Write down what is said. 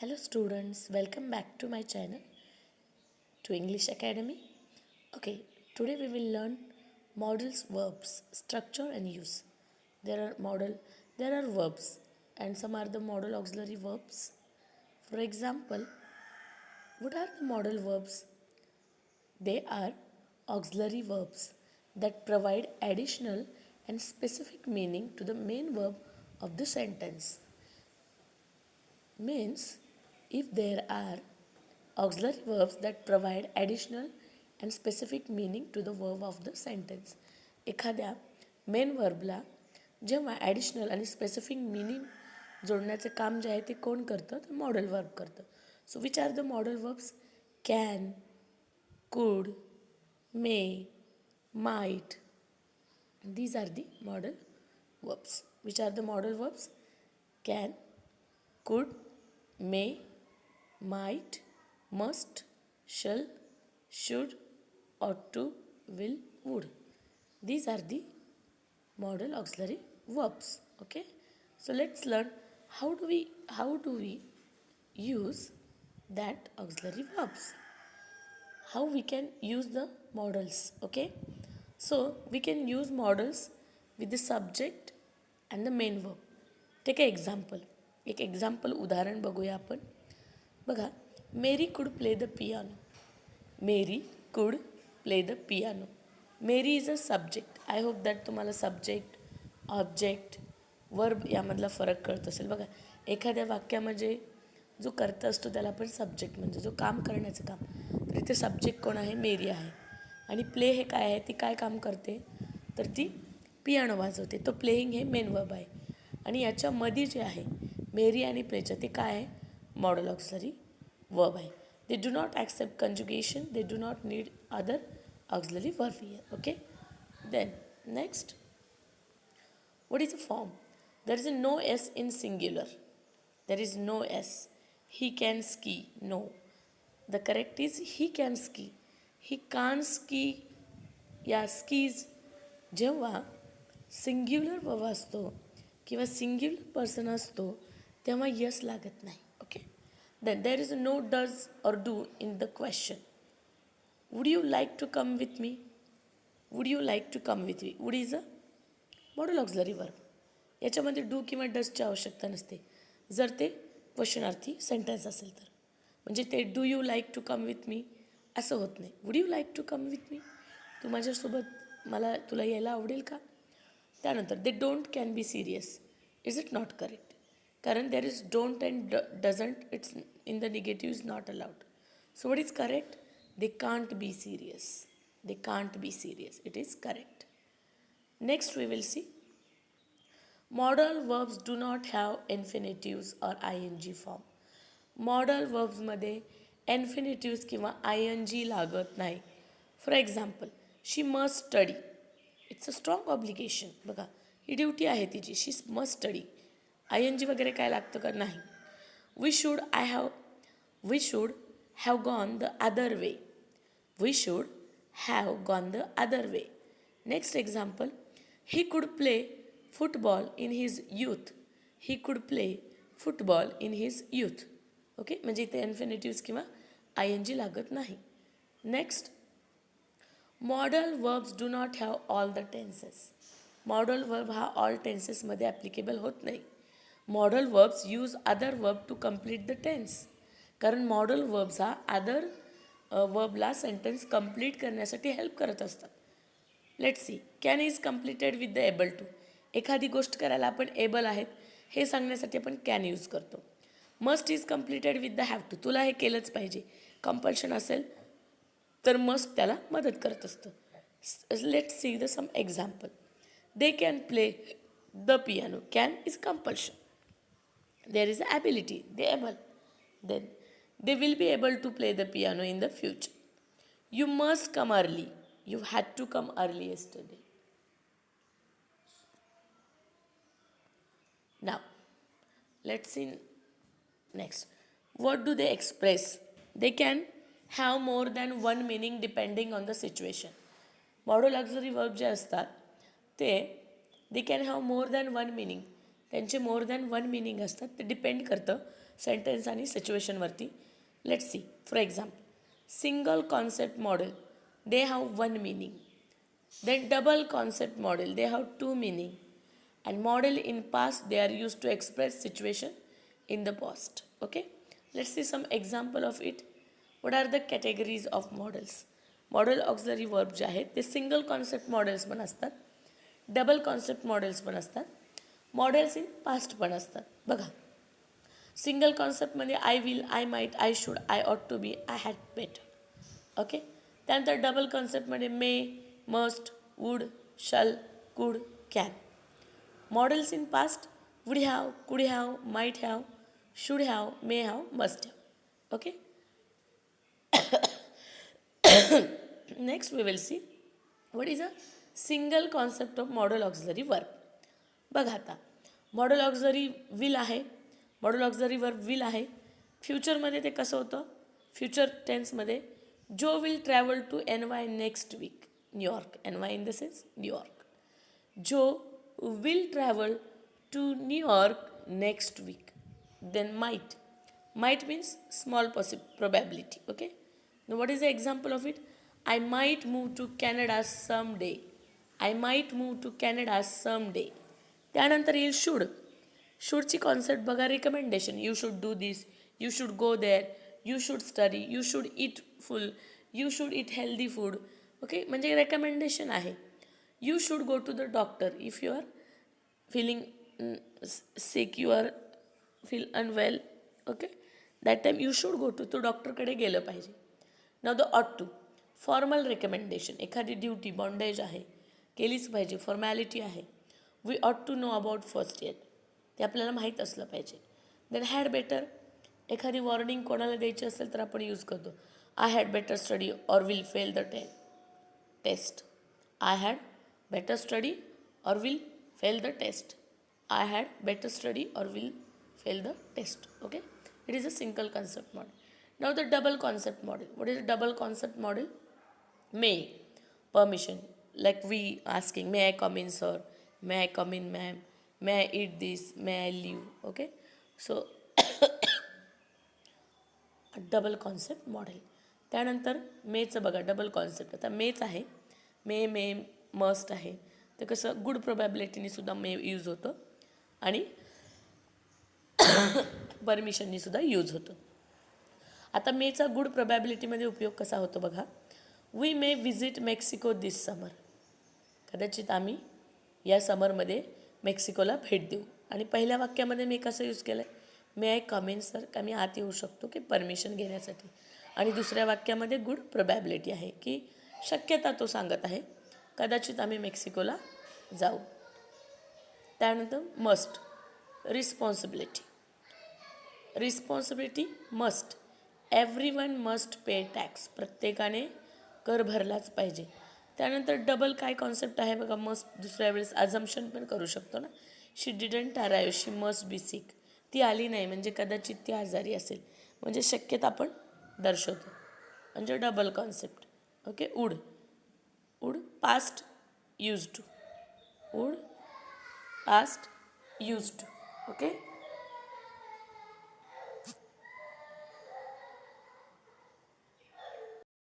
Hello students, welcome back to my channel to English Academy. Okay, today we will learn modals, verbs, structure and use. There are verbs and some are the modal auxiliary verbs. For example, what are the modal verbs? They are auxiliary verbs that provide additional and specific meaning to the main verb of the sentence. Means if there are auxiliary verbs that provide additional and specific meaning to the verb of the sentence. एखाद्या main वर्बला जेव्हा additional आणि specific meaning जोडण्याचे काम जे आहे ते कोण करतं तर मॉडल वर्ब करतं. So which are the modal verbs? Can, कुड, मे, might. These are the modal verbs. Which are the modal verbs? Can, could, may, might, must, shall, should, ought to, will, would. These are the modal auxiliary verbs. Okay. So let's learn how do we use that auxiliary verbs. How we can use the modals. Okay. So we can use modals with the subject and the main verb. Take an example. एक example उदाहरण बघूया आपण. बघा, मेरी could play the piano. Mary could play the piano. Mary is a subject. I hope that तुम्हाला subject, object, verb यामधला फरक कळत असेल. बघा, एखाद्या वाक्यामध्ये जो कर्ता असतो त्याला आपण सब्जेक्ट म्हणजे जो काम करण्याचं काम. तर इथे सब्जेक्ट कोण आहे? मेरी आहे. आणि प्ले हे काय आहे? ती काय काम करते? तर ती पियानो वाजवते. तो प्लेइंग हे मेन वर्ब आहे. आणि याच्यामध्ये जे आहे मेरी आणि प्लेचं ते काय आहे? मॉडल ऑक्सिलरी वर्ब आहे. They do not accept conjugation. They do not need other auxiliary verb here. Okay. Then next, what is the form? There is a no s in singular. There is no s. He can ski. No. The correct is he can ski. He can't ski. या skis. जेव्हा singular verb असतो किंवा singular person असतो तेव्हा यस लागत नाही. Okay. Then there is no does और do in the question. Would you like to come with me? Would you like to come with me. Would is a modal auxiliary verb. याच्यामध्ये do किंवा डजची आवश्यकता नसते जर ते क्वेश्चनार्थी sentence असेल तर. म्हणजे ते do you like to come with me असं होत नाही. Would you like to come with me. तू माझ्यासोबत तुला यायला आवडेल का? त्यानंतर they don't can be serious. Is it not correct? कारण there is don't and doesn't. It's in the negative is not allowed. So what is correct? They can't be serious. They can't be serious. It is correct. Next we will see modal verbs do not have infinitives or ing form. Modal verbs मध्ये infinitives किंवा ing लागत नाही. For example, she must study. It's a strong obligation. बघा, ही duty आहे तिची. शी must study. ing वगैरे काय लागतं का? नाही. We should have gone the other way. We should have gone the other way. Next example, he could play football in his youth. He could play football in his youth. Okay. म्हणजे इथे infinitives किंवा I N G लागत नाही. Next, model verbs do not have all the tenses. Model verb हा all टेन्सेसमध्ये applicable होत नाही. Model verbs use other verb to complete the tense. कारण मॉडल वर्ब्स हा अदर वर्बला सेंटेन्स कंप्लीट करण्यासाठी हेल्प करत असतात. Let's see. Can is completed with the able to. एखादी गोष्ट करायला आपण एबल आहेत हे सांगण्यासाठी आपण कॅन यूज करतो. Must is completed with the have to. तुला हे केलंच पाहिजे. कंपल्शन असेल तर मस्ट त्याला मदत करत असतं. Let's see the some example. They can play the piano. Can is compulsion. There is a ability. They able. Then they will be able to play the piano in the future. You must come early. You had to come early yesterday. Now, let's see next. What do they express? They can have more than one meaning depending on the situation. Modal auxiliary verb जे असतात ते they can have more than one meaning. त्यांचे more than one meaning असतात. ते depend करतं sentence आणि सिच्युएशनवरती. Let's see. For example, single concept modal they have one meaning. Then double concept model, they have two meaning. And model in past, they are used to express situation in the past. Okay. Let's see some example of it. What are the categories of models? Modal auxiliary verb जे आहेत ते single concept models पण असतात, double concept models पण असतात, models in past पण असतात. बघा, सिंगल कॉन्सेप्टमध्ये I will, I might, I should, I ought to be, I had better. Okay. त्यानंतर डबल कॉन्सेप्टमध्ये may, must, would, shall, could, can. Modals in past would have, could have, might have, should have, may have, must have. Okay. Next we will see what is a single concept of modal auxiliary verb. बघा आता, modal auxiliary will आहे, modal auxiliary verb will आहे. फ्युचरमध्ये ते कसं होतं, future टेन्समध्ये Joe will travel to N Y next week, New York. N Y in the sense New York. Joe will travel to New York next week. Then might. Might means small probability. Okay. Now what is the example of it? I might move to Canada someday. I might move to Canada someday. त्यानंतर येईल should. शूडची concept बघा, recommendation. You should do this, you should go there, you should study, you should eat full, you should eat healthy food. Okay. म्हणजे recommendation आहे. You should go to the doctor if you are feeling sick, you are feel unwell. Okay. That time you should go to, तो डॉक्टरकडे गेलं पाहिजे. Now the ought to, formal recommendation. एखादी duty, bondage आहे, केलीच पाहिजे, formality आहे. We ought to know about first year, ते आपल्याला माहीत असलं पाहिजे. देन हॅड बेटर, एखादी वॉर्निंग कोणाला द्यायची असेल तर आपण यूज करतो. I had better study or will fail the test. I had better study or will fail the test. I had better study or will fail the test. Okay. It is a single concept model. Now the double concept model. What is a double concept model? May, permission, like we asking, may I come in sir, may I come in ma'am, may I eat this, may I leave. Okay. So double concept model. त्यानंतर मेचं बघा, double concept. आता match आहे, मे must आहे, ते कसं good प्रोबॅबिलिटीने सुद्धा मे use होतं आणि परमिशननी सुद्धा यूज होतो. आता मेचा गुड प्रोबॅबिलिटीमध्ये उपयोग कसा होतो बघा. वी मे विजिट मेक्सिको दिस समर. कदाचित आम्ही या समरमध्ये मेक्सिकोला भेट देऊ. आणि पहिल्या वाक्यामध्ये मी कसं यूज केलं आहे, मे आय कम इन सर, का मी आत येऊ शकतो की परमिशन घेण्यासाठी. आणि दुसऱ्या वाक्यामध्ये गुड प्रोबॅबिलिटी आहे की शक्यता तो सांगत आहे कदाचित आम्ही मेक्सिकोला जाऊ. त्यानंतर must, responsibility. Responsibility must, everyone must pay tax, प्रत्येकाने कर भरलाच पाहिजे. त्यानंतर डबल काय कॉन्सेप्ट आहे बघा, मस्ट दुसऱ्या वेळेस अझम्पशन पण करू शकतो ना. She didn't arrive, she must be sick, ती आली नाही म्हणजे कदाचित ती आजारी असेल, म्हणजे शक्यता आपण दर्शवतो, म्हणजे double concept. Okay. Would, would past use to, would past use to. Okay.